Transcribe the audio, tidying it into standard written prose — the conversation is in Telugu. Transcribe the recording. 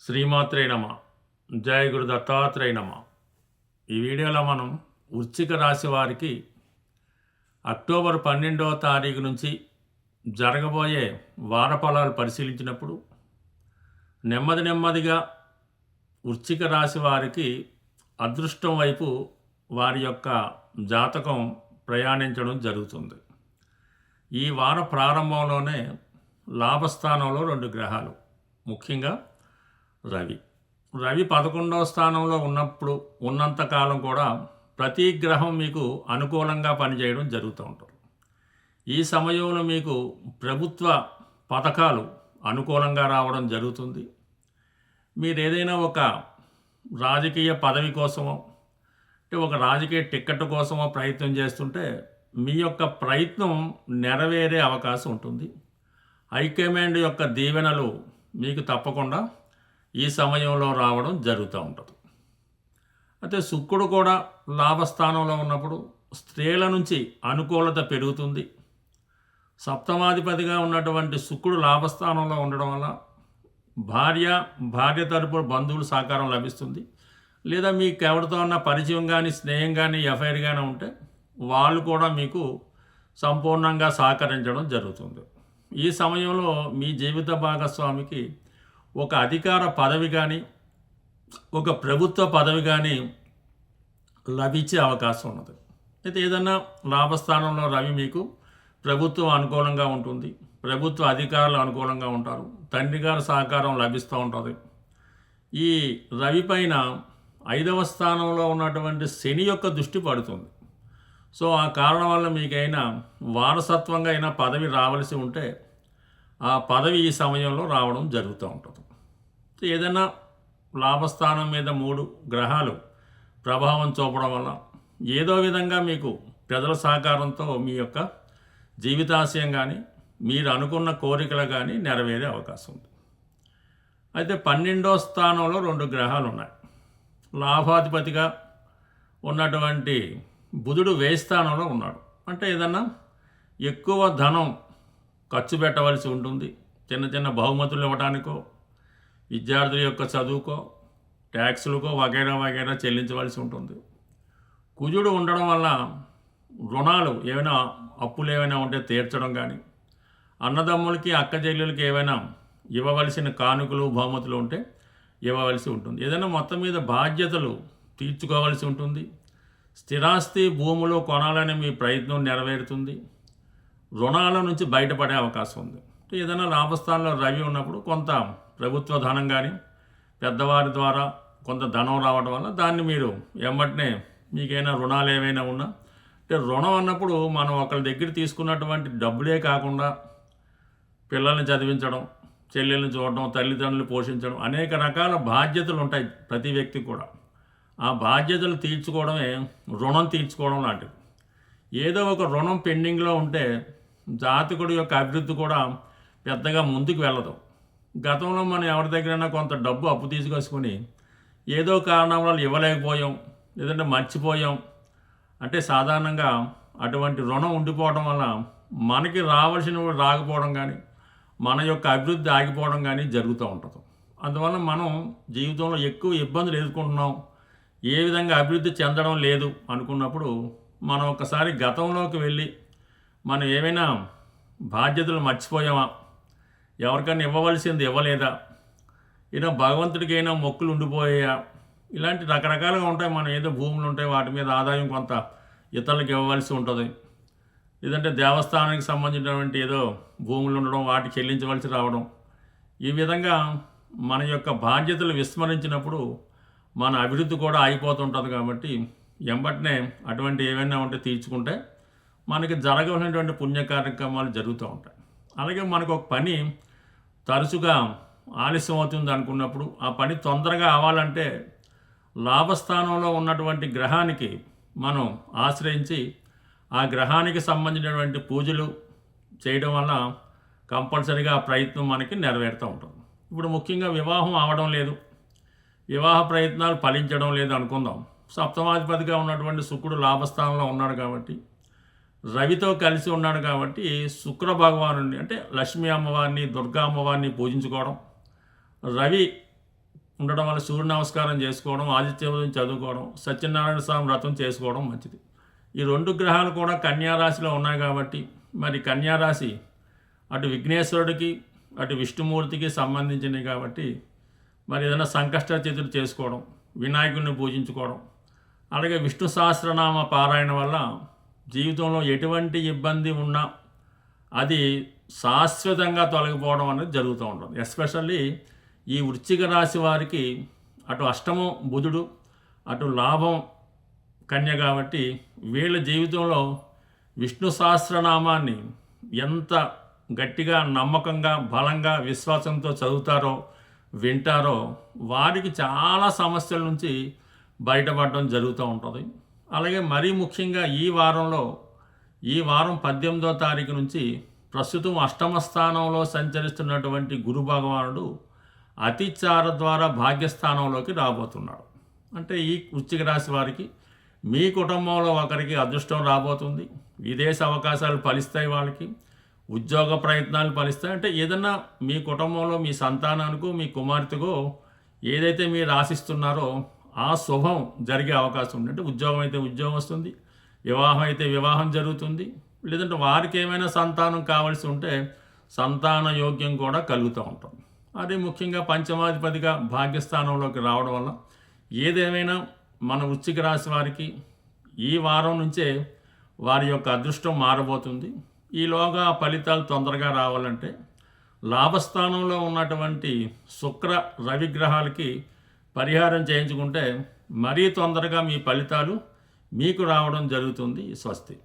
శ్రీమాత్రే నమ. జయ గురు దత్తాత్రేయ నమ. ఈ వీడియోలో మనం వృశ్చిక రాశి వారికి అక్టోబర్ 12వ తారీఖు నుంచి జరగబోయే వార ఫలాలు పరిశీలించినప్పుడు నెమ్మదిగా వృశ్చిక రాశి వారికి అదృష్టం వైపు వారి యొక్క జాతకం ప్రయాణించడం జరుగుతుంది. ఈ వార ప్రారంభంలోనే లాభస్థానంలో 2 గ్రహాలు, ముఖ్యంగా రవి 11వ స్థానంలో ఉన్నంతకాలం కూడా ప్రతి గ్రహం మీకు అనుకూలంగా పనిచేయడం జరుగుతూ ఉంటుంది. ఈ సమయంలో మీకు ప్రభుత్వ పథకాలు అనుకూలంగా రావడం జరుగుతుంది. మీరు ఏదైనా ఒక రాజకీయ పదవి కోసమో ఒక రాజకీయ టిక్కెట్ కోసమో ప్రయత్నం చేస్తుంటే మీ యొక్క ప్రయత్నం నెరవేరే అవకాశం ఉంటుంది. హైకమాండ్ యొక్క దీవెనలు మీకు తప్పకుండా ఈ సమయంలో రావడం జరుగుతూ ఉంటుంది. అయితే శుక్రుడు కూడా లాభస్థానంలో ఉన్నప్పుడు స్త్రీల నుంచి అనుకూలత పెరుగుతుంది. సప్తమాధిపతిగా ఉన్నటువంటి శుక్రుడు లాభస్థానంలో ఉండడం వల్ల భార్య తరపు బంధువుల సహకారం లభిస్తుంది. లేదా మీకు ఎవరితో ఉన్న పరిచయం కానీ స్నేహం కానీ ఎఫ్ఐఆర్ కానీ ఉంటే వాళ్ళు కూడా మీకు సంపూర్ణంగా సహకరించడం జరుగుతుంది. ఈ సమయంలో మీ జీవిత భాగస్వామికి ఒక అధికార పదవి కానీ ఒక ప్రభుత్వ పదవి కానీ లభించే అవకాశం ఉన్నది. అయితే ఏదన్నా లాభస్థానంలో రవి మీకు ప్రభుత్వం అనుకూలంగా ఉంటుంది, ప్రభుత్వ అధికారులు అనుకూలంగా ఉంటారు, తండ్రి గారి సహకారం లభిస్తూ ఉంటుంది. ఈ రవి పైన 5వ స్థానంలో ఉన్నటువంటి శని యొక్క దృష్టి పడుతుంది. సో ఆ కారణం వల్ల మీకైనా వారసత్వంగా అయినా పదవి రావాల్సి ఉంటే ఆ పదవి ఈ సమయంలో రావడం జరుగుతూ ఉంటుంది. ఏదైనా లాభస్థానం మీద 3 గ్రహాలు ప్రభావం చూపడం వల్ల ఏదో విధంగా మీకు ప్రజల సహకారంతో మీ యొక్క జీవితాశయం కానీ మీరు అనుకున్న కోరికలు కానీ నెరవేరే అవకాశం ఉంది. అయితే 12వ స్థానంలో 2 గ్రహాలు ఉన్నాయి. లాభాధిపతిగా ఉన్నటువంటి బుధుడు వ్యయ స్థానంలో ఉన్నాడు. అంటే ఏదన్నా ఎక్కువ ధనం ఖర్చు పెట్టవలసి ఉంటుంది. చిన్న బహుమతులు ఇవ్వడానికో, విద్యార్థుల యొక్క చదువుకో, ట్యాక్సులకో వగైరా చెల్లించవలసి ఉంటుంది. కుజుడు ఉండడం వల్ల రుణాలు ఏమైనా అప్పులు ఏమైనా ఉంటే తీర్చడం కానీ, అన్నదమ్ములకి అక్క చెల్లెలకి ఏమైనా ఇవ్వవలసిన కానుకలు బహుమతులు ఉంటే ఇవ్వవలసి ఉంటుంది. ఏదైనా మొత్తం మీద బాధ్యతలు తీర్చుకోవాల్సి ఉంటుంది. స్థిరాస్తి భూములు కొనాలని మీ ప్రయత్నం నెరవేరుతుంది. రుణాల నుంచి బయటపడే అవకాశం ఉంది. ఏదైనా లాభస్థానంలో రవి ఉన్నప్పుడు కొంత ప్రభుత్వ ధనం కానీ పెద్దవారి ద్వారా కొంత ధనం రావడం వల్ల దాన్ని మీరు ఎమ్మటనే మీకైనా రుణాలు ఏమైనా ఉన్నా అంటే రుణం అన్నప్పుడు మనం ఒకరి దగ్గర తీసుకున్నటువంటి డబ్బులే కాకుండా పిల్లల్ని చదివించడం, చెల్లెల్ని చూడడం, తల్లిదండ్రులు పోషించడం, అనేక రకాల బాధ్యతలు ఉంటాయి ప్రతి వ్యక్తికి కూడా. ఆ బాధ్యతలు తీర్చుకోవడమే రుణం తీర్చుకోవడం లాంటిది. ఏదో ఒక రుణం పెండింగ్లో ఉంటే జాతకుడి యొక్క అభివృద్ధి కూడా పెద్దగా ముందుకు వెళ్ళదు. గతంలో మనం ఎవరి దగ్గరైనా కొంత డబ్బు అప్పు తీసుకొచ్చుకొని ఏదో కారణం వల్ల ఇవ్వలేకపోయాం, లేదంటే మర్చిపోయాం అంటే సాధారణంగా అటువంటి రుణం ఉండిపోవడం వల్ల మనకి రావాల్సినవి రాకపోవడం కానీ, మన యొక్క అభివృద్ధి ఆగిపోవడం కానీ జరుగుతూ ఉంటుంది. అందువల్ల మనం జీవితంలో ఎక్కువ ఇబ్బందులు ఎదుర్కొంటున్నాం, ఏ విధంగా అభివృద్ధి చెందడం లేదు అనుకున్నప్పుడు మనం ఒకసారి గతంలోకి వెళ్ళి మనం ఏమైనా బాధ్యతలు మర్చిపోయామా, ఎవరికైనా ఇవ్వవలసింది ఇవ్వలేదా, ఏదో భగవంతుడికైనా మొక్కులు ఉండిపోయాయా, ఇలాంటి రకరకాలుగా ఉంటాయి. మనం ఏదో భూములు ఉంటాయి, వాటి మీద ఆదాయం కొంత ఇతరులకు ఇవ్వవలసి ఉంటుంది. లేదంటే దేవస్థానానికి సంబంధించినటువంటి ఏదో భూములు ఉండడం, వాటికి చెల్లించవలసి రావడం, ఈ విధంగా మన యొక్క బాధ్యతలు విస్మరించినప్పుడు మన అభివృద్ధి కూడా అయిపోతుంటుంది. కాబట్టి ఎంబటనే అటువంటి ఏమైనా ఉంటే తీర్చుకుంటే మనకి జరగవలసినటువంటి పుణ్య కార్యక్రమాలు జరుగుతూ ఉంటాయి. అలాగే మనకు ఒక పని తరచుగా ఆలస్యం అవుతుంది అనుకున్నప్పుడు ఆ పని తొందరగా అవ్వాలంటే లాభస్థానంలో ఉన్నటువంటి గ్రహానికి మనం ఆశ్రయించి ఆ గ్రహానికి సంబంధించినటువంటి పూజలు చేయడం వల్ల కంపల్సరీగా ఆ ప్రయత్నం మనకి నెరవేరుతూ ఉంటుంది. ఇప్పుడు ముఖ్యంగా వివాహం అవడం లేదు, వివాహ ప్రయత్నాలు ఫలించడం లేదు అనుకుందాం. సప్తమాధిపతిగా ఉన్నటువంటి శుక్రుడు లాభస్థానంలో ఉన్నాడు కాబట్టి రవితో కలిసి ఉన్నాడు కాబట్టి శుక్ర భగవానుడిని అంటే లక్ష్మీ అమ్మవారిని దుర్గా అమ్మవారిని పూజించుకోవడం, రవి ఉండడం వల్ల సూర్య నమస్కారం చేసుకోవడం, ఆదిత్య ఉదయం చదువుకోవడం, సత్యనారాయణ స్వామి వ్రతం చేసుకోవడం మంచిది. ఈ 2 గ్రహాలు కూడా కన్యారాశిలో ఉన్నాయి కాబట్టి మరి కన్యారాశి అటు విఘ్నేశ్వరుడికి అటు విష్ణుమూర్తికి సంబంధించినవి కాబట్టి మరి ఏదైనా సంకష్ట చతుర్థి చేసుకోవడం, వినాయకుడిని పూజించుకోవడం, అలాగే విష్ణు సహస్రనామ పారాయణ వల్ల జీవితంలో ఎటువంటి ఇబ్బంది ఉన్నా అది శాశ్వతంగా తొలగిపోవడం అనేది జరుగుతూ ఉంటుంది. ఎస్పెషల్లీ ఈ వృశ్చిక రాశి వారికి అటు అష్టమం బుధుడు అటు లాభం కన్య కాబట్టి వీళ్ళ జీవితంలో విష్ణు సహస్రనామాన్ని ఎంత గట్టిగా నమ్మకంగా బలంగా విశ్వాసంతో చదువుతారో వింటారో వారికి చాలా సమస్యల నుంచి బయటపడడం జరుగుతూ ఉంటుంది. అలాగే మరీ ముఖ్యంగా ఈ వారం 18వ తారీఖు నుంచి ప్రస్తుతం అష్టమ స్థానంలో సంచరిస్తున్నటువంటి గురు భగవానుడు అతిచార ద్వారా భాగ్యస్థానంలోకి రాబోతున్నాడు. అంటే ఈ వృశ్చిక రాశి వారికి మీ కుటుంబంలో ఒకరికి అదృష్టం రాబోతుంది, విదేశ అవకాశాలు ఫలిస్తాయి, వాళ్ళకి ఉద్యోగ ప్రయత్నాలు ఫలిస్తాయి. అంటే ఏదన్నా మీ కుటుంబంలో మీ సంతానానికో మీ కుమార్తెకో ఏదైతే మీరు ఆశిస్తున్నారో ఆ శుభం జరిగే అవకాశం ఉంది. అంటే ఉద్యోగం అయితే ఉద్యోగం వస్తుంది, వివాహం అయితే వివాహం జరుగుతుంది, లేదంటే వారికి ఏమైనా సంతానం కావాల్సి ఉంటే సంతాన యోగ్యం కూడా కలుగుతూ ఉంటుంది. అదే ముఖ్యంగా పంచమాధిపతిగా భాగ్యస్థానంలోకి రావడం వల్ల ఏదేమైనా మన వృశ్చిక రాశి వారికి ఈ వారం నుంచే వారి యొక్క అదృష్టం మారబోతుంది. ఈలోగా ఫలితాలు తొందరగా రావాలంటే లాభస్థానంలో ఉన్నటువంటి శుక్ర రవి గ్రహాలకి పరిహారం చేయించుకుంటే మరీ తొందరగా మీ ఫలితాలు మీకు రావడం జరుగుతుంది. స్వస్తి.